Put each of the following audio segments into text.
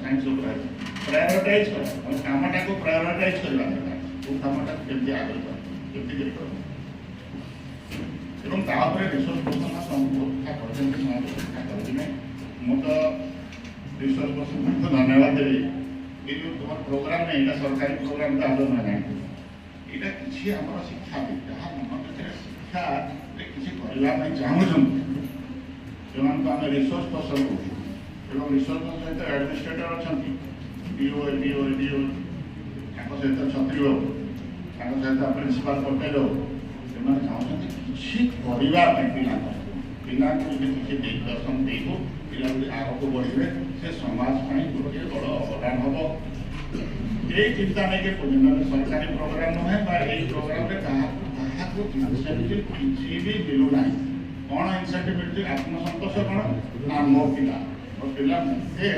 science prioritise कर कामटा को prioritise करवा दरकार कामटा केमती आगे केमती एवं तापर रिसोर्स पर्सन संख्या करते मु तो रिसोर्स पर्सन को धन्यवाद देवी ये जो तुम प्रोग्राम नहीं यहाँ सरकारी प्रोग्राम तो आदर ना यहाँ किसी आम शिक्षा जहाँ मन भर शिक्षा किसी करने चाहूँ जो आम रिसोर्स पर्सन कहूँ रिसोर्स पर्सन सहित एडमिनिस्ट्रेटर अच्छा डीओ एडीओ एडीओ सहित छत्री बाबू सहित प्रिंसिपाल पटेल से चाहते किसी करने पिला किसी दिग्दर्शन देबू पिला आग को बढ़े से समाज गोटे बड़ अवदान हम ये चिंता नहीं कि सरकारी प्रोग्राम नुहे ये प्रोग्राम इनसेंटिव किसी भी मिलूना कौन इनसेंटिव मिलती आत्मसंतोष कौन ना मो पिला पिला मुझे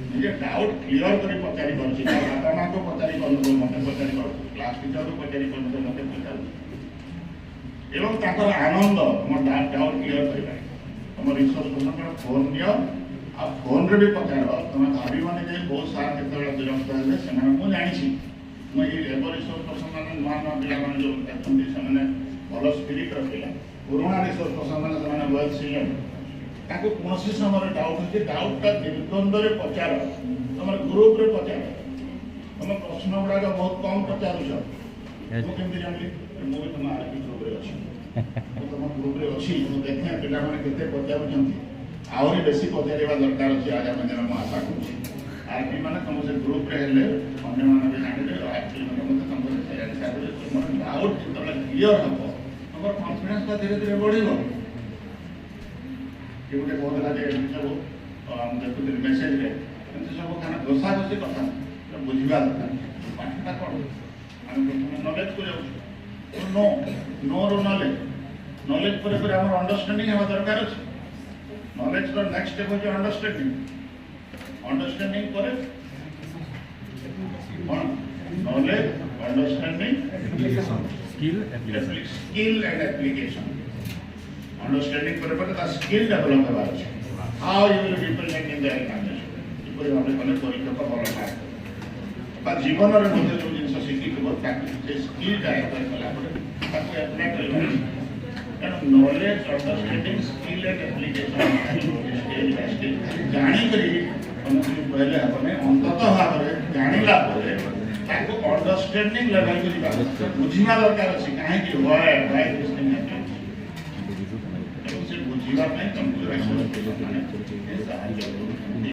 निजे डाउट क्लीयर कर पचारि बापा माँ को पचारि मत पचारि क्लास टीचर को पचारि मत पचार एवं आनंद तुम डाउट क्लीयर कर तुम रिसोर्स पर्सन फोन दियो आ फोन रे भी पचार तुम भावी मैंने बहुत सार के विरक्त है से जानी मुझे रिसोर्स पर्सन मैंने नुआ नुआ पिला जो अच्छे भल स्पिरिट रखा पुराणा रिसोर्स पर्सन मैंने वेल सीनियर कौन समय डाउट अच्छे डाउटा निर्द्वंद पचार तुम ग्रुप रे पचार तुम प्रश्न गुड़ाक बहुत कम पचारुच मुझे जानी मुझे तुम आरपी ग्रुप रे अच्छी तुम ग्रुप रे अच्छी देखे पिला के पचार आहरी बेसी पचार दरकार अच्छे आगामी दिन में आशा करुँगी मैंने तुम से ग्रुप रे हेल्ले अन्य मैंने भी जानते आरपी मैंने तुम डाउट जो क्लीयर हम तुम कॉन्फिडेंस धीरे धीरे बढ़ कि गोटे कहला सब देखुली मेसेज सब खाना घोषा घोषी कथा बुझा दरकार पाठटा कौन आम प्रथम नलेज को जाऊँ नो नो रु नलेज नलेज पर अंडरस्टैंडिंग हवा दरकार अच्छे नॉलेज का नेक्स्ट स्टेप हो अंडरस्टैंडिंग अंडरस्टैंडिंग पर knowledge understanding skill and application understanding पर स्किल डेवलप होगा how you will represent in the examination इपरि भाबे कने परीक्षा का भल मार्क जीवन रे मध्य जो जिन शिखि स्किल डेवलप कला ताको अप्लाई करबा knowledge understanding skill and application जानी करी पहले अपने अंततः भाव में जानिला अंडरस्टैंडिंग लेवल को बुझा दरकार अच्छे कहीं बुझा तुमको